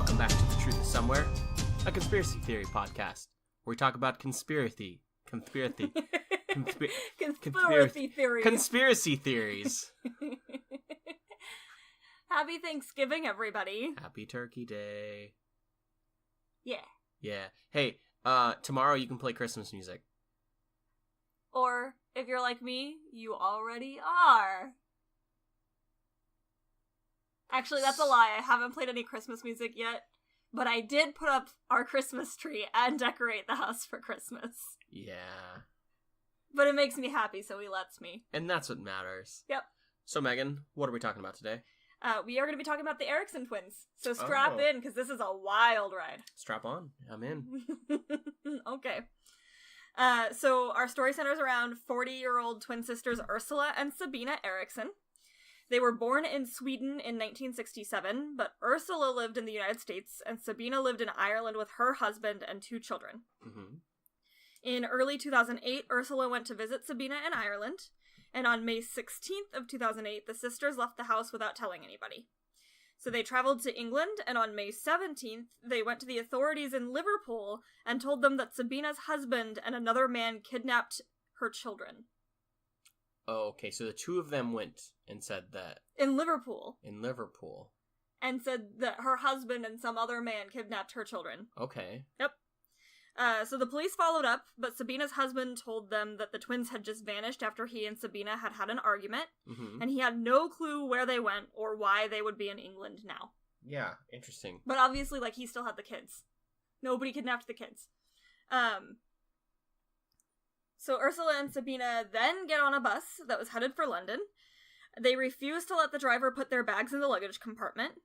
Welcome back to The Truth Is Somewhere, a conspiracy theory podcast where we talk about conspiracy theories. Happy Thanksgiving, everybody. Happy Turkey Day. Yeah. Hey, tomorrow you can play Christmas music. Or, if you're like me, you already are. Actually, that's a lie. I haven't played any Christmas music yet, but I did put up our Christmas tree and decorate the house for Christmas. Yeah. But it makes me happy, so he lets me. And that's what matters. Yep. So, Megan, what are we talking about today? We are going to be talking about the Eriksson twins. So strap in, because this is a wild ride. Strap on. I'm in. Okay. So our story centers around 40-year-old twin sisters Ursala and Sabina Eriksson. They were born in Sweden in 1967, but Ursala lived in the United States, and Sabina lived in Ireland with her husband and 2 children. Mm-hmm. In early 2008, Ursula went to visit Sabina in Ireland, and on May 16th of 2008, the sisters left the house without telling anybody. So they traveled to England, and on May 17th, they went to the authorities in Liverpool and told them that Sabina's husband and another man kidnapped her children. Oh, okay, so the 2 of them went and said that. In Liverpool. And said that her husband and some other man kidnapped her children. Okay. Yep. So the police followed up, but Sabina's husband told them that the twins had just vanished after he and Sabina had an argument, and he had no clue where they went or why they would be in England now. Yeah, interesting. But obviously, he still had the kids. Nobody kidnapped the kids. So Ursula and Sabina then get on a bus that was headed for London. They refused to let the driver put their bags in the luggage compartment.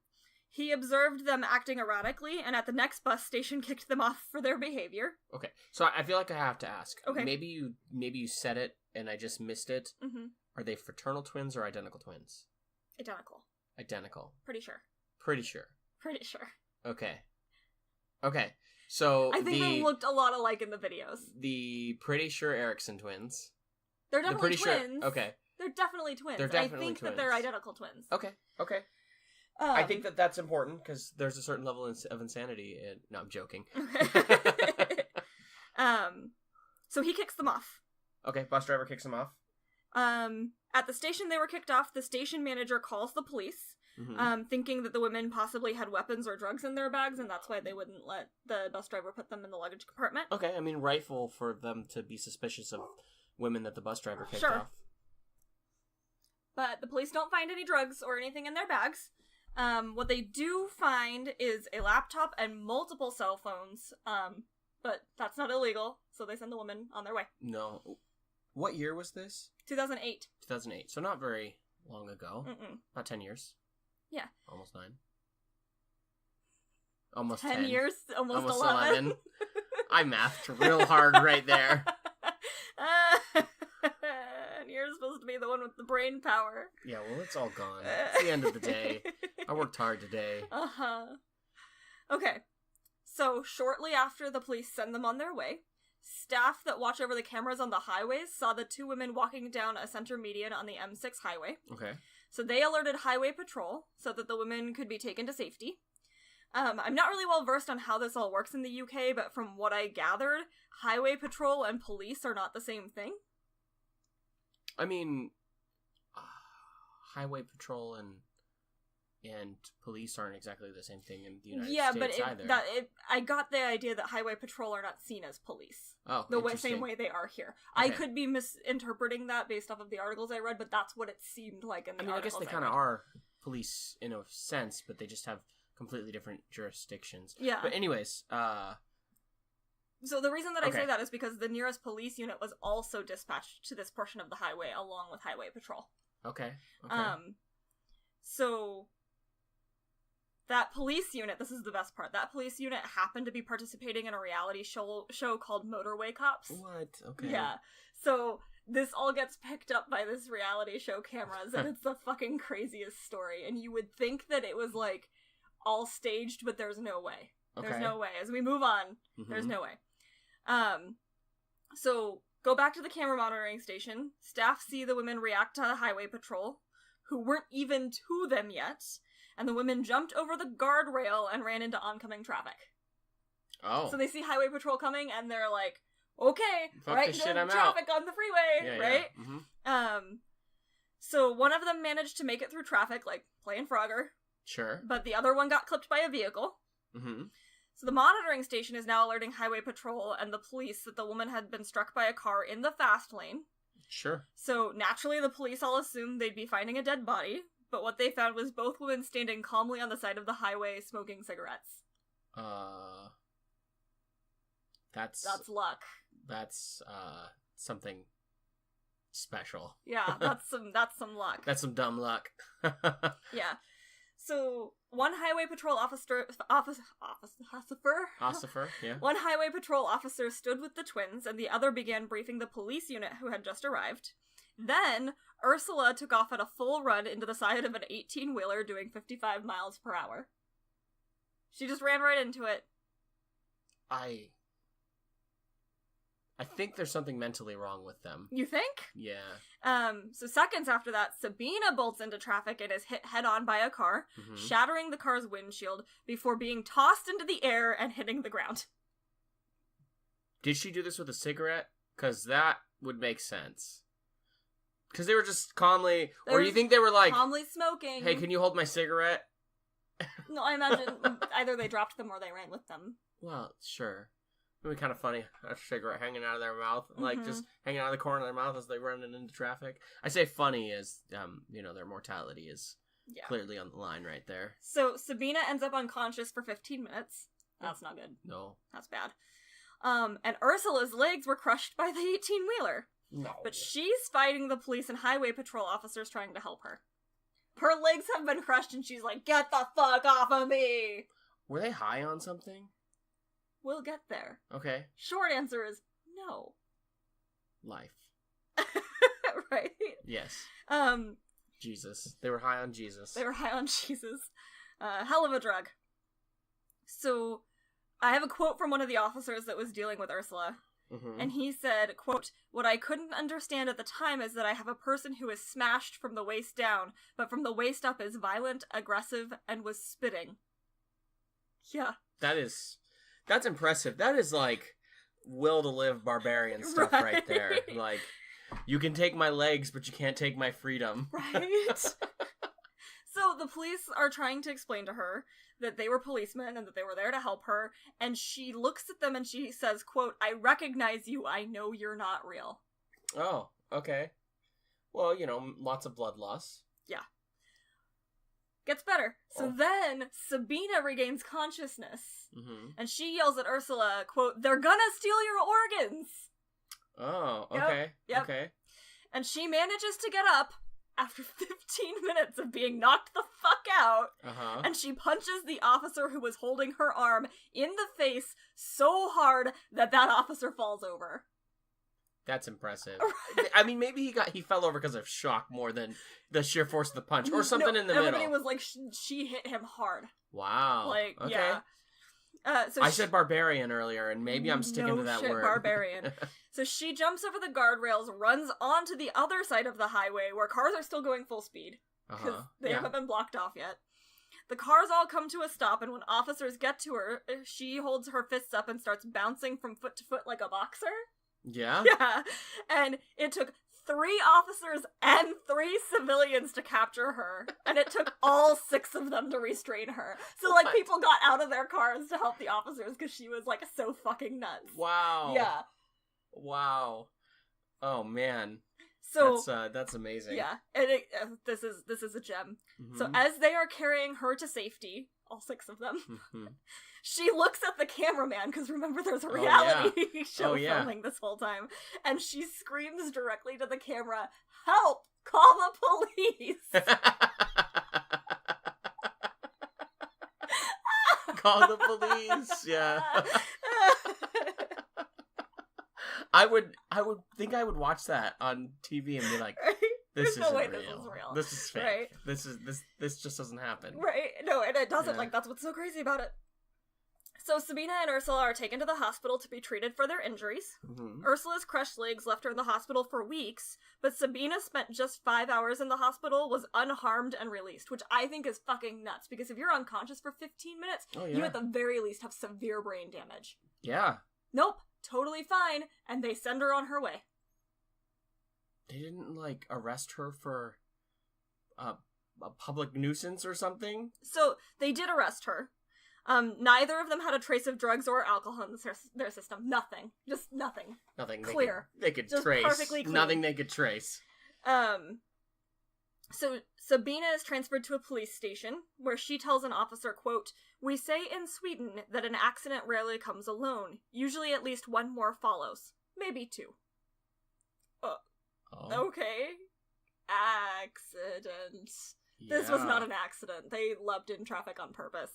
He observed them acting erratically, and at the next bus station kicked them off for their behavior. Okay, so I feel like I have to ask. Okay. Maybe you said it, and I just missed it. Mm-hmm. Are they fraternal twins or identical twins? Identical. Pretty sure. Okay. So I think they looked a lot alike in the videos. The pretty sure Eriksson twins. They're definitely twins. Okay. They're definitely twins. I think that they're identical twins. Okay. I think that that's important because there's a certain level of insanity. No, I'm joking. Okay. So he kicks them off. Okay, bus driver kicks them off. At the station they were kicked off, the station manager calls the police, thinking that the women possibly had weapons or drugs in their bags, and that's why they wouldn't let the bus driver put them in the luggage compartment. Okay, I mean, rightful for them to be suspicious of women that the bus driver kicked off. But the police don't find any drugs or anything in their bags. What they do find is a laptop and multiple cell phones, but that's not illegal, so they send the women on their way. No. What year was this? 2008. 2008, so not very long ago. Mm-mm. About 10 years. Yeah. Almost 9. Almost 10 years? Almost 11. I mathed real hard right there. And you're supposed to be the one with the brain power. Yeah, well, it's all gone. It's the end of the day. I worked hard today. Okay. So, shortly after the police send them on their way, staff that watch over the cameras on the highways saw the 2 women walking down a center median on the M6 highway. Okay. So they alerted highway patrol so that the women could be taken to safety. I'm not really well versed on how this all works in the UK, but from what I gathered, highway patrol and police are not the same thing. I mean, highway patrol and police aren't exactly the same thing in the United States either. I got the idea that highway patrol are not seen as police. Oh, same way they are here. Okay. I could be misinterpreting that based off of the articles I read, but that's what it seemed like in the articles I guess they kind of are police in a sense, but they just have completely different jurisdictions. Yeah. But anyways, so the reason that I say that is because the nearest police unit was also dispatched to this portion of the highway along with highway patrol. Okay. So that police unit, this is the best part, that police unit happened to be participating in a reality show called Motorway Cops. What? Okay. Yeah. So this all gets picked up by this reality show cameras, and it's the fucking craziest story. And you would think that it was, all staged, but there's no way. Okay. There's no way. As we move on, there's no way. So go back to the camera monitoring station. Staff see the women react to the highway patrol, who weren't even to them yet, and the women jumped over the guardrail and ran into oncoming traffic. Oh. So they see highway patrol coming, and they're like, okay, fuck right, this shit, I'm traffic on the freeway, right? Yeah. Mm-hmm. So one of them managed to make it through traffic, like playing Frogger. Sure. But the other one got clipped by a vehicle. Mm-hmm. So the monitoring station is now alerting highway patrol and the police that the woman had been struck by a car in the fast lane. Sure. So naturally the police all assumed they'd be finding a dead body, but what they found was both women standing calmly on the side of the highway smoking cigarettes. That's luck. That's something special. Yeah, that's some luck. That's some dumb luck. Yeah. So one highway patrol officer, yeah. One highway patrol officer stood with the twins, and the other began briefing the police unit who had just arrived. Then Ursula took off at a full run into the side of an 18-wheeler doing 55 miles per hour. She just ran right into it. I think there's something mentally wrong with them. You think? Yeah. So seconds after that, Sabina bolts into traffic and is hit head-on by a car, shattering the car's windshield before being tossed into the air and hitting the ground. Did she do this with a cigarette? Because that would make sense. Because they were just calmly... Or do you think they were like... Calmly smoking. Hey, can you hold my cigarette? No, I imagine either they dropped them or they ran with them. Well, sure. It would be kind of funny, a cigarette hanging out of their mouth, like just hanging out of the corner of their mouth as they run into traffic. I say funny as, their mortality is clearly on the line right there. So Sabina ends up unconscious for 15 minutes. That's not good. No. That's bad. And Ursula's legs were crushed by the 18-wheeler. No. But she's fighting the police and highway patrol officers trying to help her. Her legs have been crushed and she's like, get the fuck off of me! Were they high on something? We'll get there. Okay. Short answer is no. Life. Right? Yes. Jesus. They were high on Jesus. They were high on Jesus. Hell of a drug. So, I have a quote from one of the officers that was dealing with Ursula. And he said, quote, "What I couldn't understand at the time is that I have a person who is smashed from the waist down, but from the waist up is violent, aggressive, and was spitting." Yeah. That's impressive. That is like will to live barbarian stuff right there. Like, you can take my legs, but you can't take my freedom. Right? So the police are trying to explain to her that they were policemen and that they were there to help her, and she looks at them and she says, quote, "I recognize you, I know you're not real." Oh, okay. Well, lots of blood loss. Yeah. Gets better. So then Sabina regains consciousness. And she yells at Ursula, quote, "They're gonna steal your organs!" Oh, okay. Yep. Okay. And she manages to get up after 15 minutes of being knocked the fuck out. And she punches the officer who was holding her arm in the face so hard that officer falls over. That's impressive. Right. I mean, maybe he fell over because of shock more than the sheer force of the punch, or something in the middle. Everybody was like, she hit him hard. Wow. Like, okay. Yeah. So I said barbarian earlier, and maybe I'm sticking to that word. Barbarian. So she jumps over the guardrails, runs onto the other side of the highway, where cars are still going full speed, because they haven't been blocked off yet. The cars all come to a stop, and when officers get to her, she holds her fists up and starts bouncing from foot to foot like a boxer. Yeah? Yeah. And it took 3 officers and 3 civilians to capture her, and it took all 6 of them to restrain her. So, like, people got out of their cars to help the officers because she was, like, so fucking nuts. Wow. Yeah. Wow. Oh, man. So that's amazing. Yeah, and this is a gem. So as they are carrying her to safety, all 6 of them, she looks at the cameraman, because remember there's a reality show filming this whole time, and she screams directly to the camera, "Help! Call the police!" Call the police, yeah. I would think I would watch that on TV and be like, this isn't real. This is real. This is fake. Right? This just doesn't happen. Right. No, and it doesn't. Yeah. Like, that's what's so crazy about it. So Sabina and Ursula are taken to the hospital to be treated for their injuries. Mm-hmm. Ursula's crushed legs left her in the hospital for weeks, but Sabina spent just 5 hours in the hospital, was unharmed, and released, which I think is fucking nuts, because if you're unconscious for 15 minutes, you at the very least have severe brain damage. Yeah. Nope, totally fine, and they send her on her way. They didn't, like, arrest her for a public nuisance or something? So, they did arrest her. Neither of them had a trace of drugs or alcohol in their system. Nothing. Just nothing. Nothing. Clear. They could just trace. Perfectly clear. Nothing they could trace. So Sabina is transferred to a police station, where she tells an officer, quote, "We say in Sweden that an accident rarely comes alone. Usually at least one more follows. Maybe two." Okay. Accident. Yeah. This was not an accident. They leapt in traffic on purpose.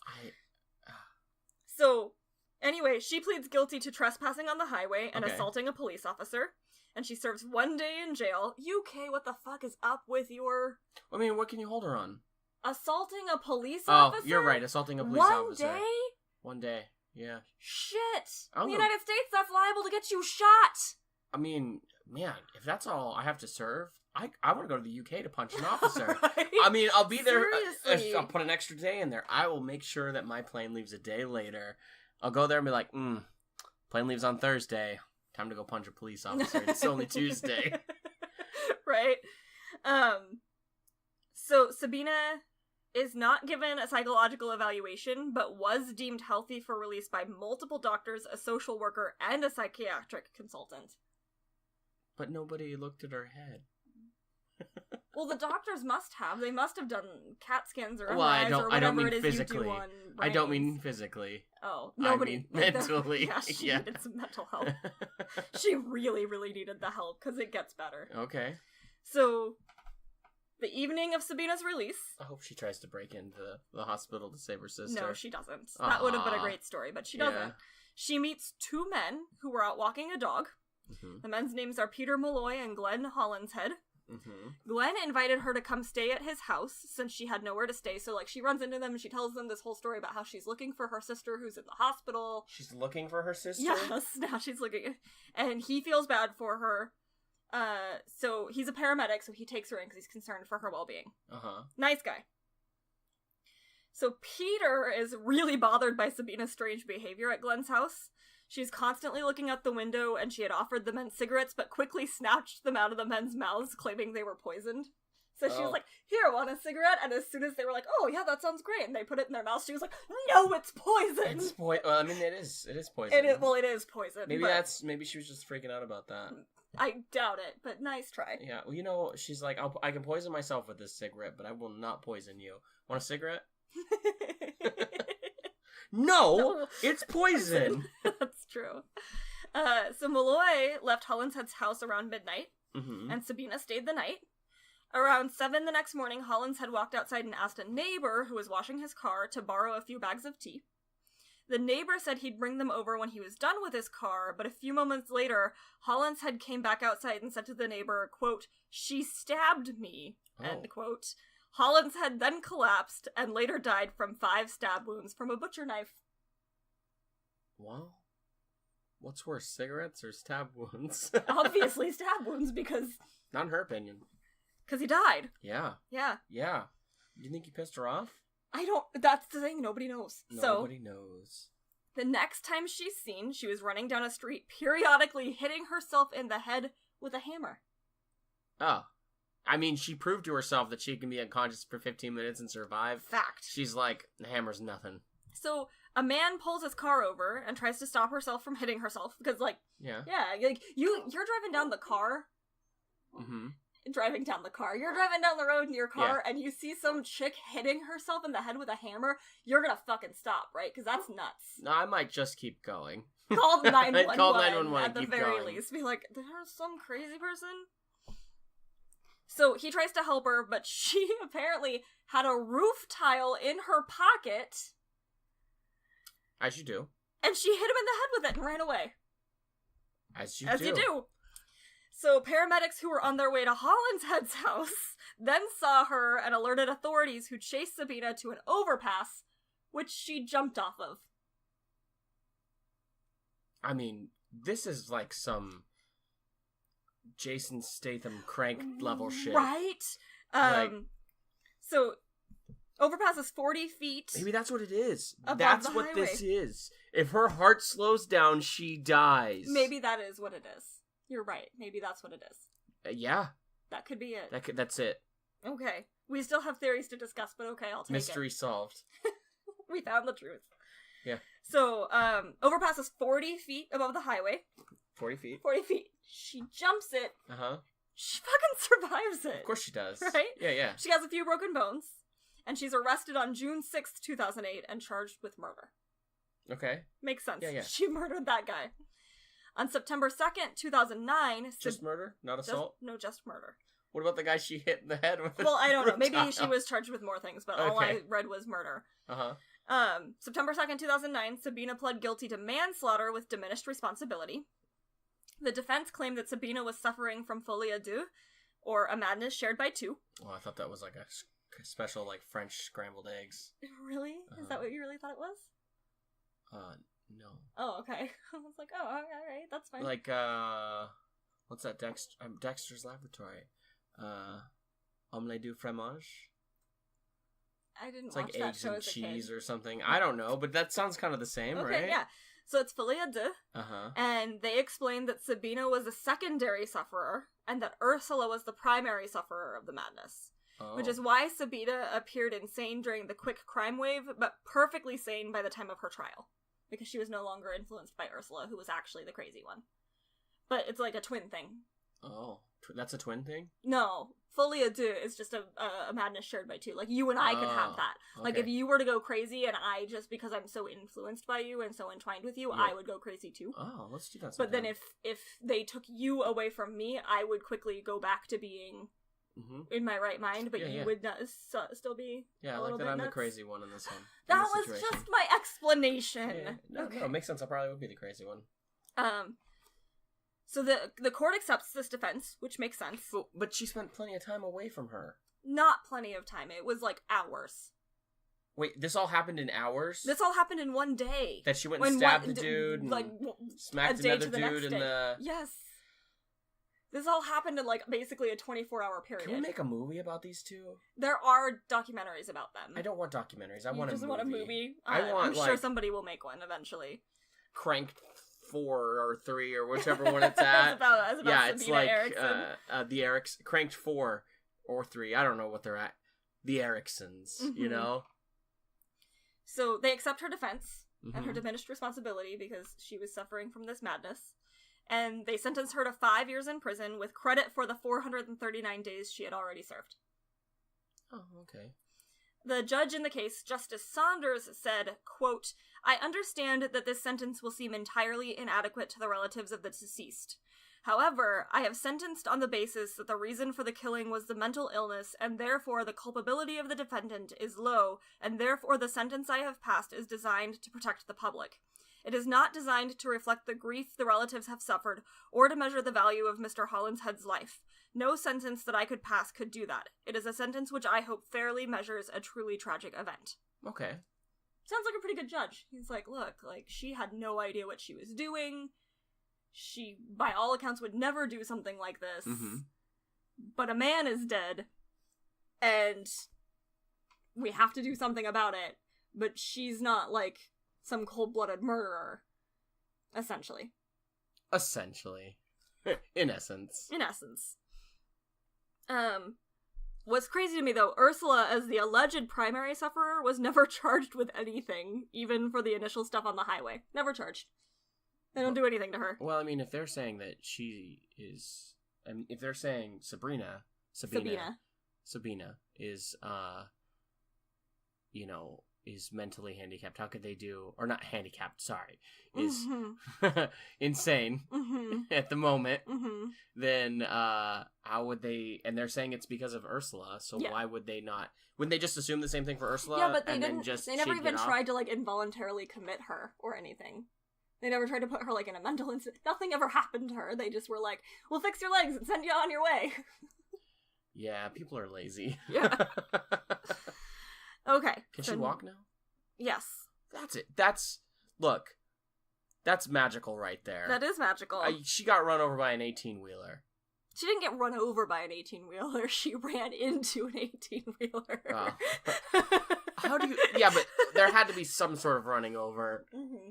So, anyway, she pleads guilty to trespassing on the highway and assaulting a police officer, and she serves 1 day in jail. UK, what the fuck is up with your... I mean, what can you hold her on? Assaulting a police officer? Oh, you're right, assaulting a police officer. 1 day? 1 day, yeah. Shit! In the United States, that's liable to get you shot! I mean, man, if that's all I have to serve, I want to go to the UK to punch an officer. Right? I mean, I'll be there. I'll put an extra day in there. I will make sure that my plane leaves a day later. I'll go there and be like, plane leaves on Thursday. Time to go punch a police officer. It's only Tuesday. Right. So Sabina is not given a psychological evaluation, but was deemed healthy for release by multiple doctors, a social worker, and a psychiatric consultant. But nobody looked at her head. Well, the doctors must have. They must have done CAT scans or MRIs or whatever I don't mean it is physically. you do on brains. I don't mean physically. Oh, nobody. I mean mentally. Yeah, she needed some mental help. She really, really needed the help, because it gets better. Okay. So, the evening of Sabina's release... I hope she tries to break into the hospital to save her sister. No, she doesn't. That would have been a great story, but she doesn't. Yeah. She meets 2 men who were out walking a dog. Mm-hmm. The men's names are Peter Malloy and Glenn Hollinshead. Mm-hmm. Glenn invited her to come stay at his house since she had nowhere to stay. So, like, she runs into them and she tells them this whole story about how she's looking for her sister who's in the hospital. She's looking for her sister? Yes, now she's looking. And he feels bad for her. So he's a paramedic, so he takes her in because he's concerned for her well-being. Uh-huh. Nice guy. So Peter is really bothered by Sabina's strange behavior at Glenn's house. She's constantly looking out the window, and she had offered the men cigarettes, but quickly snatched them out of the men's mouths, claiming they were poisoned. So she was like, "Here, want a cigarette?" And as soon as they were like, "Oh, yeah, that sounds great," and they put it in their mouth, she was like, "No, it's poison!" It's well, I mean, it is poison. It is poison. Maybe she was just freaking out about that. I doubt it, but nice try. Yeah, well, you know, she's like, I can poison myself with this cigarette, but I will not poison you. Want a cigarette? No, it's poison. That's true. So Malloy left Hollinshead's house around midnight, and Sabina stayed the night. Around 7 the next morning, Hollinshead walked outside and asked a neighbor who was washing his car to borrow a few bags of tea. The neighbor said he'd bring them over when he was done with his car, but a few moments later, Hollinshead came back outside and said to the neighbor, quote, "She stabbed me," end quote. Hollinshead then collapsed and later died from 5 stab wounds from a butcher knife. Well, what's worse, cigarettes or stab wounds? Obviously stab wounds, because... Not in her opinion. Because he died. Yeah. Yeah. Yeah. Do you think he pissed her off? I don't... That's the thing, nobody knows. Nobody knows. The next time she's seen, she was running down a street, periodically hitting herself in the head with a hammer. Oh. I mean, she proved to herself that she can be unconscious for 15 minutes and survive. Fact. She's like, the hammer's nothing. So, a man pulls his car over and tries to stop herself from hitting herself, because, like... Yeah, like, you're driving down the car. Mm-hmm. Driving down the car. You're driving down the road in your car, and you see some chick hitting herself in the head with a hammer, you're gonna fucking stop, right? Because that's nuts. No, I might just keep going. Call 911. Call 911 at the very least. Be like, there's some crazy person? So he tries to help her, but she apparently had a roof tile in her pocket. As you do. And she hit him in the head with it and ran away. As you do. So paramedics who were on their way to Hollinshead's house then saw her and alerted authorities, who chased Sabina to an overpass, which she jumped off of. I mean, this is like some Jason Statham crank level shit. Right? So, overpass is 40 feet. Maybe that's what it is. Above That's the what highway. this is. If her heart slows down, she dies. Maybe that is what it is. You're right. Maybe that's what it is. Yeah. That could be it. That's it. Okay. We still have theories to discuss, but okay, I'll take Mystery solved. We found the truth. Yeah. So, overpass is 40 feet above the highway. 40 feet. 40 feet. She jumps it. Uh-huh. She fucking survives it. Of course she does. Right? Yeah. She has a few broken bones. And she's arrested on June 6th, 2008, and charged with murder. Okay. Makes sense. Yeah. She murdered that guy. On September 2nd, 2009... Just murder? Not assault? Just murder. What about the guy she hit in the head with? Well, I don't know. Maybe she was charged with more things, but all Okay. I read was murder. Uh-huh. September 2nd, 2009, Sabina pled guilty to manslaughter with diminished responsibility. The defense claimed that Sabina was suffering from folie à deux, or a madness shared by two. Oh, I thought that was like a special, like, French scrambled eggs. Really? Is that what you really thought it was? No. Oh, okay. I was like, oh, alright, that's fine. Like, what's that, Dexter's Laboratory? Omelette du fromage? I didn't It's watch like that eggs show and as a cheese kid. or something. I don't know, but that sounds kind of the same, Okay, right? yeah. So it's folie à deux, Uh-huh. and they explained that Sabina was a secondary sufferer, and that Ursula was the primary sufferer of the madness. Oh. Which is why Sabina appeared insane during the quick crime wave, but perfectly sane by the time of her trial. Because she was no longer influenced by Ursula, who was actually the crazy one. But it's like a twin thing. Oh. That's a twin thing? No. Folie à deux is just a madness shared by two. Like, you and I could have that. Okay. Like, if you were to go crazy and I, just because I'm so influenced by you and so entwined with you, Yeah. I would go crazy too. Oh, let's do that But then sometime. if they took you away from me, I would quickly go back to being in my right mind, but you would not, still be Yeah, I a like little that bit I'm nuts. the crazy one in this one. That was just my explanation. Yeah. No, Okay. no, it makes sense. I probably would be the crazy one. So the court accepts this defense, which makes sense. But she spent plenty of time away from her. Not plenty of time. It was like hours. Wait, this all happened in hours? This all happened in one day. That she went and stabbed the dude and like smacked a day another to the dude next in day. the... Yes. This all happened in like basically a 24-hour period. Can we make a movie about these two? There are documentaries about them. I don't want documentaries. I You want just a movie. want a movie? I want, I'm sure somebody will make one eventually. Cranked 4 or 3 or whichever one it's at. It's about yeah, Sabina it's like Eriksson. the Eriksson. Cranked 4 or 3. I don't know what they're at. The Eriksons, you know? So they accept her defense and her diminished responsibility because she was suffering from this madness. And they sentenced her to 5 years in prison with credit for the 439 days she had already served. Oh, okay. The judge in the case, Justice Saunders, said, quote, "I understand that this sentence will seem entirely inadequate to the relatives of the deceased. However, I have sentenced on the basis that the reason for the killing was the mental illness, and therefore the culpability of the defendant is low, and therefore the sentence I have passed is designed to protect the public. It is not designed to reflect the grief the relatives have suffered, or to measure the value of Mr. Hollinshead's life. No sentence that I could pass could do that. It is a sentence which I hope fairly measures a truly tragic event." Okay. Sounds like a pretty good judge. He's like, look, like, she had no idea what she was doing. She, by all accounts, would never do something like this. But a man is dead, and we have to do something about it. But she's not, like, some cold-blooded murderer, essentially. Essentially. In essence. In essence. What's crazy to me, though, Ursula, as the alleged primary sufferer, was never charged with anything, even for the initial stuff on the highway. Never charged. They don't do anything to her. Well, I mean, if they're saying that she is... I mean, if they're saying Sabina is, you know, is mentally handicapped, how could they do... Or not handicapped, sorry. Is insane at the moment. Then, how would they... And they're saying it's because of Ursula, so why would they not... Wouldn't they just assume the same thing for Ursula? Yeah, but they and didn't... Then just they never shake even it off? tried to, like, involuntarily commit her or anything. They never tried to put her, like, in a mental institution. Nothing ever happened to her. They just were like, we'll fix your legs and send you on your way. Yeah, people are lazy. Yeah. Okay. Can she walk now? Yes. That's it. That's... Look. That's magical right there. That is magical. She got run over by an 18-wheeler. She didn't get run over by an 18-wheeler. She ran into an 18-wheeler. Oh. How do you... Yeah, but there had to be some sort of running over. Mm-hmm.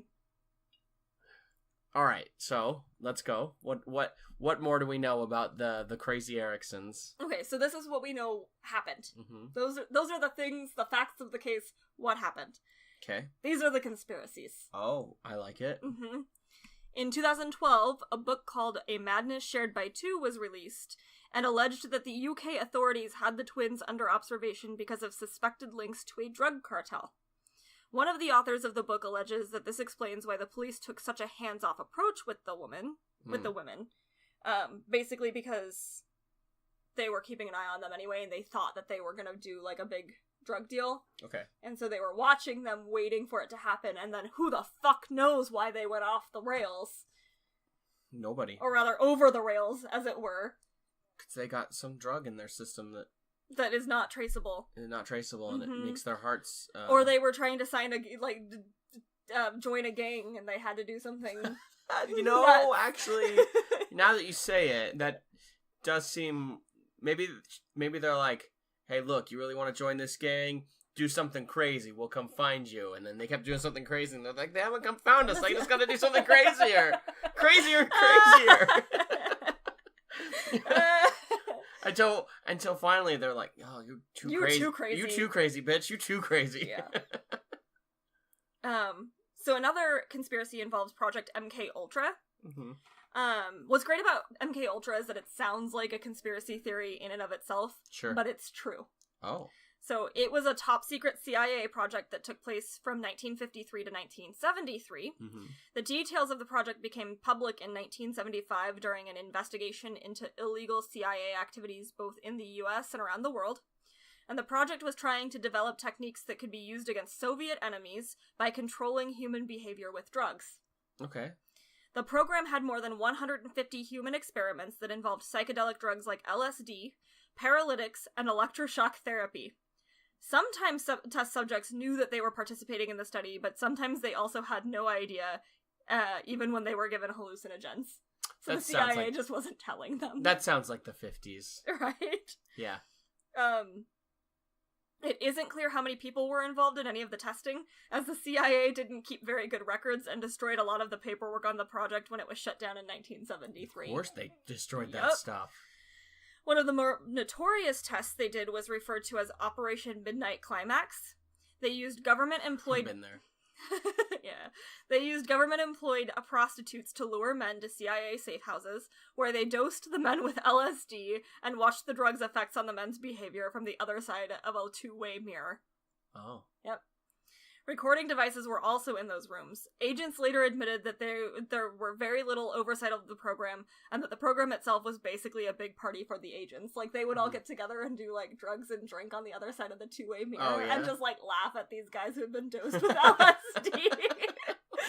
All right, so let's go. What more do we know about the crazy Eriksons? Okay, so this is what we know happened. Mm-hmm. Those are the things, the facts of the case, what happened. Okay. These are the conspiracies. Oh, I like it. Mm-hmm. In 2012, a book called A Madness Shared by Two was released and alleged that the UK authorities had the twins under observation because of suspected links to a drug cartel. One of the authors of the book alleges that this explains why the police took such a hands-off approach with the women. Basically because they were keeping an eye on them anyway, and they thought that they were gonna do, like, a big drug deal. Okay. And so they were watching them, waiting for it to happen, and then who the fuck knows why they went off the rails? Nobody. Or rather, over the rails, as it were. Because they got some drug in their system that is not traceable. And it makes their hearts... Or they were trying to sign join a gang, and they had to do something... Actually, now that you say it, that does seem... Maybe they're like, hey, look, you really want to join this gang? Do something crazy. We'll come find you. And then they kept doing something crazy, and they're like, they haven't come found us. I just got to do something crazier. Crazier. Until finally they're like, oh, you're too crazy. You too crazy, bitch. You too crazy. Yeah. So another conspiracy involves Project MK Ultra. Mm-hmm. What's great about MK Ultra is that it sounds like a conspiracy theory in and of itself. Sure. But it's true. Oh. So it was a top secret CIA project that took place from 1953 to 1973. Mm-hmm. The details of the project became public in 1975 during an investigation into illegal CIA activities both in the US and around the world. And the project was trying to develop techniques that could be used against Soviet enemies by controlling human behavior with drugs. Okay. The program had more than 150 human experiments that involved psychedelic drugs like LSD, paralytics, and electroshock therapy. Sometimes test subjects knew that they were participating in the study, but sometimes they also had no idea, even when they were given hallucinogens. So the CIA just wasn't telling them. That sounds like the 50s. Right? Yeah. It isn't clear how many people were involved in any of the testing, as the CIA didn't keep very good records and destroyed a lot of the paperwork on the project when it was shut down in 1973. Of course they destroyed that stuff. One of the more notorious tests they did was referred to as Operation Midnight Climax. They used government-employed... I've been there. Yeah. They used government-employed prostitutes to lure men to CIA safe houses, where they dosed the men with LSD and watched the drug's effects on the men's behavior from the other side of a two-way mirror. Oh. Yep. Recording devices were also in those rooms. Agents later admitted that there were very little oversight of the program, and that the program itself was basically a big party for the agents. Like, they would all get together and do, like, drugs and drink on the other side of the two-way mirror, and just, like, laugh at these guys who've been dosed with LSD.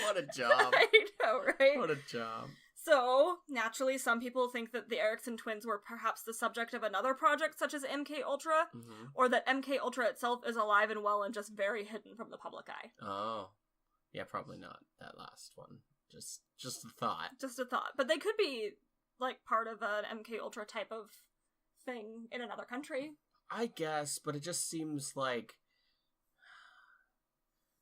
What a job. I know, right? What a job. So, naturally, some people think that the Eriksson twins were perhaps the subject of another project such as MK Ultra, or that MK Ultra itself is alive and well and just very hidden from the public eye. Oh. Yeah, probably not that last one. Just a thought. Just a thought. But they could be, like, part of an MK Ultra type of thing in another country. I guess, but it just seems like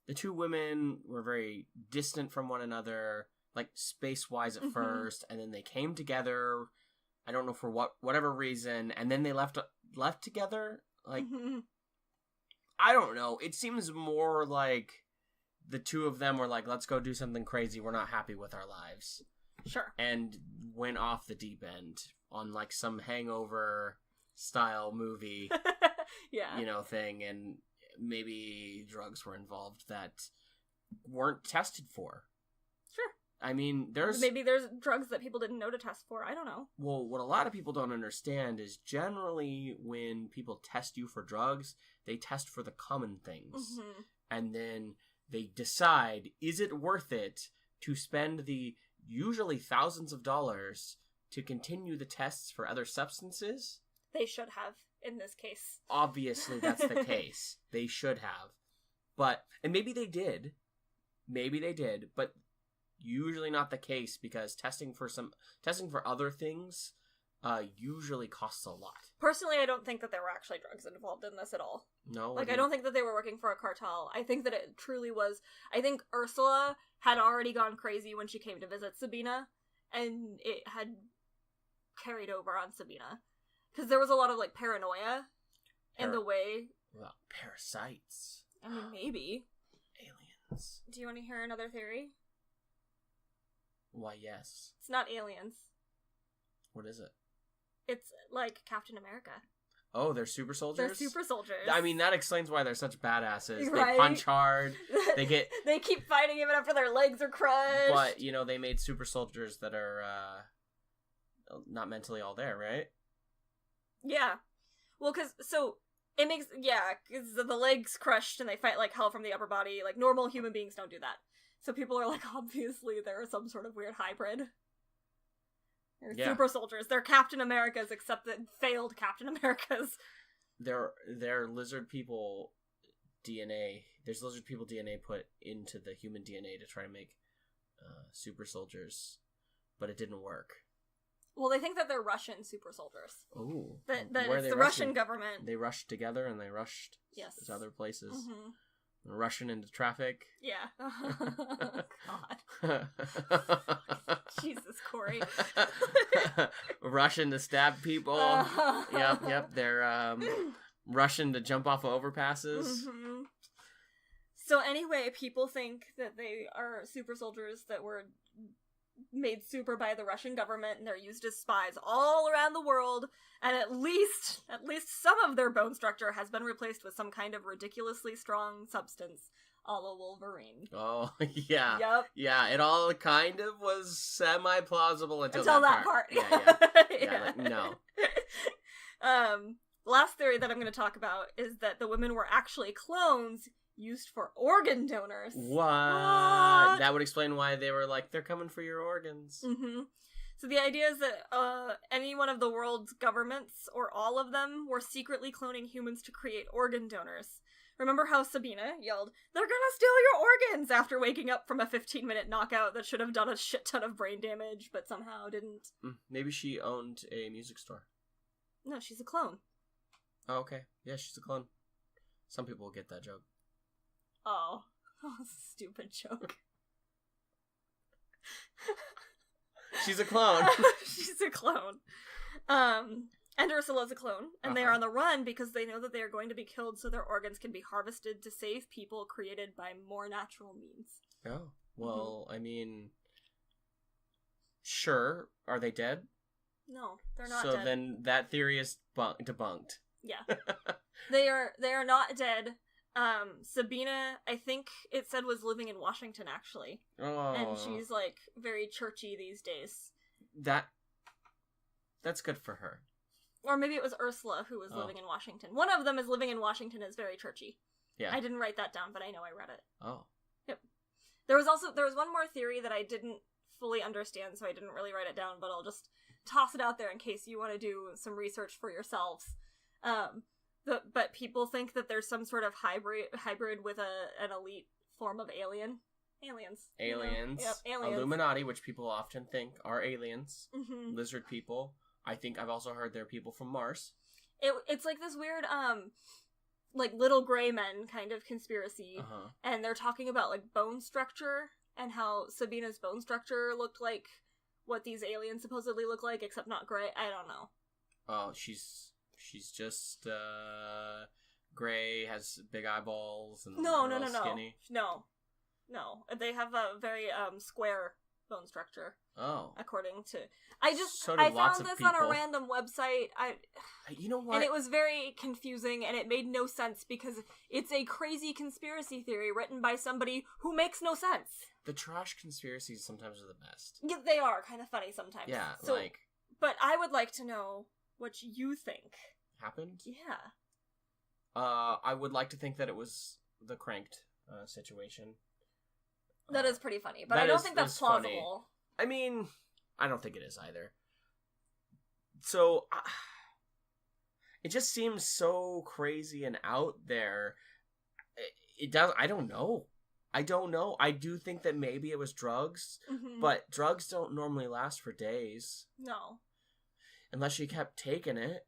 the two women were very distant from one another, like, space-wise at first, and then they came together, I don't know for whatever reason, and then they left together? Like, I don't know. It seems more like the two of them were like, let's go do something crazy, we're not happy with our lives. Sure. And went off the deep end on, like, some Hangover-style movie, thing, and maybe drugs were involved that weren't tested for. Sure. I mean, maybe there's drugs that people didn't know to test for. I don't know. Well, what a lot of people don't understand is generally when people test you for drugs, they test for the common things. And then they decide, is it worth it to spend the usually thousands of dollars to continue the tests for other substances? They should have, in this case. Obviously, that's the case. They should have. And maybe they did. But usually not the case because testing for other things usually costs a lot. Personally, I don't think that there were actually drugs involved in this at all. No? Like, I don't think that they were working for a cartel. I think that it truly was... I think Ursula had already gone crazy when she came to visit Sabina, and it had carried over on Sabina. Because there was a lot of, like, paranoia in the way... Well, parasites. I mean, maybe. Aliens. Do you want to hear another theory? Why, yes. It's not aliens. What is it? It's like Captain America. Oh, they're super soldiers? They're super soldiers. I mean, that explains why they're such badasses. Right? They punch hard. They keep fighting even after their legs are crushed. But, you know, they made super soldiers that are not mentally all there, right? Yeah. Well, because the legs crushed and they fight like hell from the upper body. Like, normal human beings don't do that. So people are like, obviously they're some sort of weird hybrid. They're super soldiers. They're Captain Americas, except that failed Captain Americas. They're lizard people DNA. There's lizard people DNA put into the human DNA to try to make super soldiers, but it didn't work. Well, they think that they're Russian super soldiers. Oh. That it's the Russian government. They rushed together and they rushed to other places. Mm-hmm. Rushing into traffic. Yeah. Oh, God. Jesus, Corey. Rushing to stab people. Yep. They're rushing to jump off of overpasses. Mm-hmm. So anyway, people think that they are super soldiers that were made super by the Russian government, and they're used as spies all around the world, and at least some of their bone structure has been replaced with some kind of ridiculously strong substance, a la Wolverine. Oh, yeah. Yep. Yeah, it all kind of was semi-plausible until that part. Yeah. Like, no. Last theory that I'm going to talk about is that the women were actually clones used for organ donors. What? That would explain why they were like, they're coming for your organs. Mm-hmm. So the idea is that any one of the world's governments, or all of them, were secretly cloning humans to create organ donors. Remember how Sabina yelled, "They're gonna steal your organs!" after waking up from a 15-minute knockout that should have done a shit ton of brain damage, but somehow didn't? Maybe she owned a music store. No, she's a clone. Oh, okay. Yeah, she's a clone. Some people will get that joke. Oh, stupid joke. She's a clone. She's a clone. And Ursula's a clone, and they are on the run because they know that they are going to be killed so their organs can be harvested to save people created by more natural means. Oh, well, I mean, sure. Are they dead? No, they're not dead. So dead. then that theory is debunked. Yeah. They are not dead. Sabina, I think it said, was living in Washington, actually. Oh. And she's, like, very churchy these days. That's good for her. Or maybe it was Ursula who was living in Washington. One of them is living in Washington is very churchy. Yeah. I didn't write that down, but I know I read it. Oh. Yep. There was one more theory that I didn't fully understand, so I didn't really write it down, but I'll just toss it out there in case you want to do some research for yourselves. But people think that there's some sort of hybrid with an elite form of aliens. Aliens. Yep, aliens. Illuminati, which people often think are aliens. Mm-hmm. Lizard people. I think I've also heard they're people from Mars. It's like this weird, like little gray men kind of conspiracy. And they're talking about like bone structure and how Sabina's bone structure looked like what these aliens supposedly look like, except not gray. I don't know. Oh, she's just gray, has big eyeballs, and no, skinny. No. They have a very square bone structure. Oh. According to I found this on a random website. You know what? And it was very confusing and it made no sense because it's a crazy conspiracy theory written by somebody who makes no sense. The trash conspiracies sometimes are the best. Yeah, they are kind of funny sometimes. Yeah, but I would like to know what you think happened. Yeah. I would like to think that it was the Cranked situation. That is pretty funny, but I don't think that's plausible. Funny. I mean, I don't think it is either. So, it just seems so crazy and out there. It does. I don't know. I don't know. I do think that maybe it was drugs, but drugs don't normally last for days. No. Unless she kept taking it.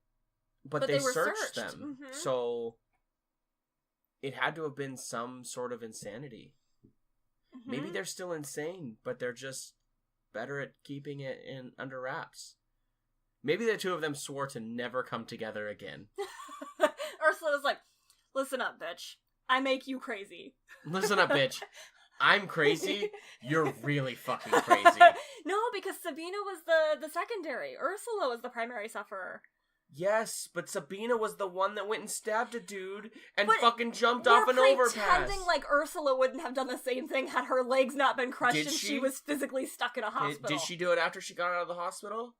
But they searched them. So it had to have been some sort of insanity. Maybe they're still insane, but they're just better at keeping it under wraps. Maybe the two of them swore to never come together again. Ursula was like, listen up, bitch. I make you crazy. Listen up, bitch. I'm crazy. You're really fucking crazy. No, because Sabina was the secondary. Ursula was the primary sufferer. Yes, but Sabina was the one that went and stabbed a dude and fucking jumped off an overpass. Pretending like Ursula wouldn't have done the same thing had her legs not been crushed and she was physically stuck in a hospital. Did she do it after she got out of the hospital?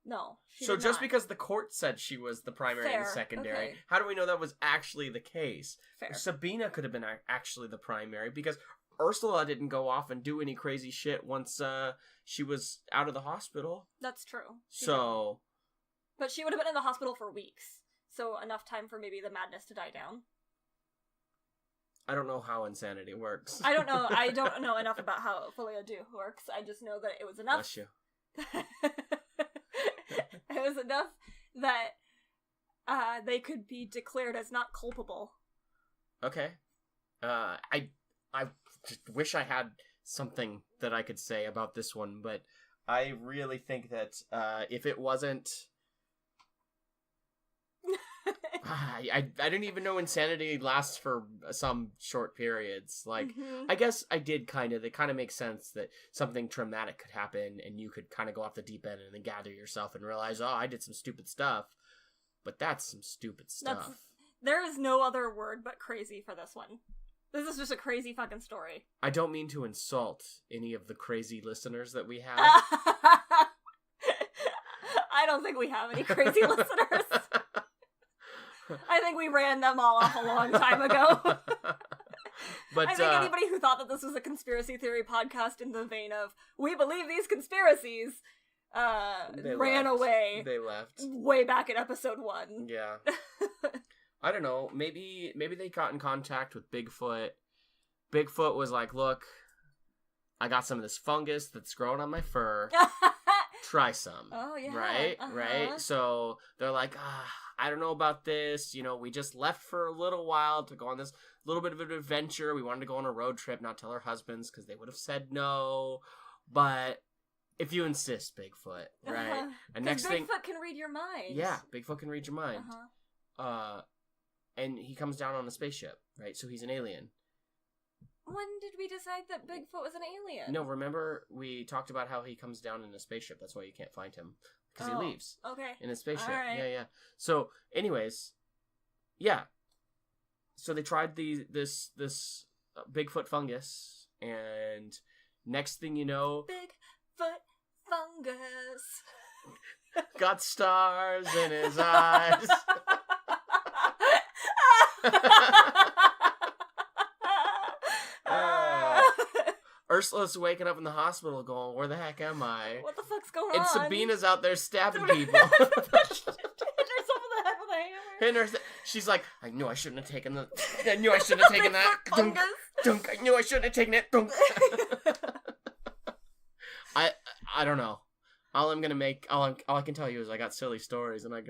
No. So just because the court said she was the primary and secondary, how do we know that was actually the case? Fair. Sabina could have been actually the primary because Ursula didn't go off and do any crazy shit once she was out of the hospital. That's true. But she would have been in the hospital for weeks, so enough time for maybe the madness to die down. I don't know how insanity works. I don't know. I don't know enough about how folie à deux works. I just know that it was enough. Bless you. It was enough that they could be declared as not culpable. Okay. I just wish I had something that I could say about this one, but I really think that if it wasn't... I didn't even know insanity lasts for some short periods. Like, I guess I did it kind of makes sense that something traumatic could happen and you could kind of go off the deep end and then gather yourself and realize, oh, I did some stupid stuff. But that's some stupid stuff. There is no other word but crazy for this one. This is just a crazy fucking story. I don't mean to insult any of the crazy listeners that we have. I don't think we have any crazy listeners. I think we ran them all off a long time ago. But I think anybody who thought that this was a conspiracy theory podcast in the vein of, we believe these conspiracies, ran away. They left. Way back in episode 1. Yeah. I don't know. Maybe they got in contact with Bigfoot. Bigfoot was like, look, I got some of this fungus that's growing on my fur. Try some. Oh, yeah. Right? Right? So they're like, I don't know about this. You know, we just left for a little while to go on this little bit of an adventure. We wanted to go on a road trip, not tell our husbands because they would have said no. But if you insist, Bigfoot, right? And next thing, Bigfoot can read your mind. Yeah, Bigfoot can read your mind. And he comes down on a spaceship, right? So he's an alien. When did we decide that Bigfoot was an alien? No, remember we talked about how he comes down in a spaceship. That's why you can't find him. Because he leaves. Okay. In a spaceship. Right. Yeah. So, anyways, yeah. So they tried this Bigfoot fungus, and next thing you know... Bigfoot fungus. Got stars in his eyes. Ursula's waking up in the hospital going, where the heck am I? What the fuck's going on? And Sabina's out there stabbing people. Hit herself in the head with a hammer. She's like, I knew I shouldn't have taken that. I knew I shouldn't have taken that. Dunk, dunk. I knew I shouldn't have taken it. Dunk. I don't know. All I can tell you is I got silly stories and I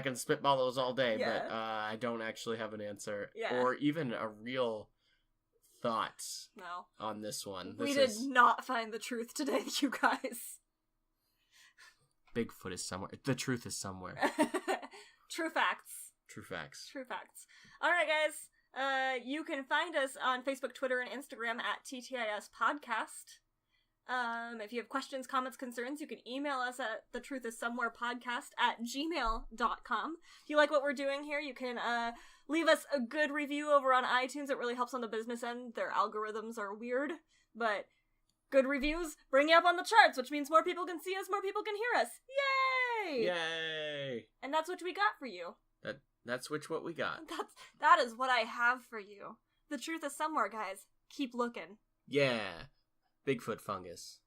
can spitball those all day, but I don't actually have an answer or even a real thoughts on this one. We did not find the truth today, you guys. Bigfoot is somewhere. The truth is somewhere. True facts. True facts. True facts. All right, guys. You can find us on Facebook, Twitter, and Instagram at TTIS Podcast. If you have questions, comments, concerns, you can email us at thetruthissomewherepodcast@gmail.com. If you like what we're doing here, you can leave us a good review over on iTunes. It really helps on the business end. Their algorithms are weird, but good reviews bring you up on the charts, which means more people can see us, more people can hear us. Yay! Yay! And that's what we got for you. That's what we got. That is what I have for you. The truth is somewhere, guys. Keep looking. Yeah. Bigfoot fungus.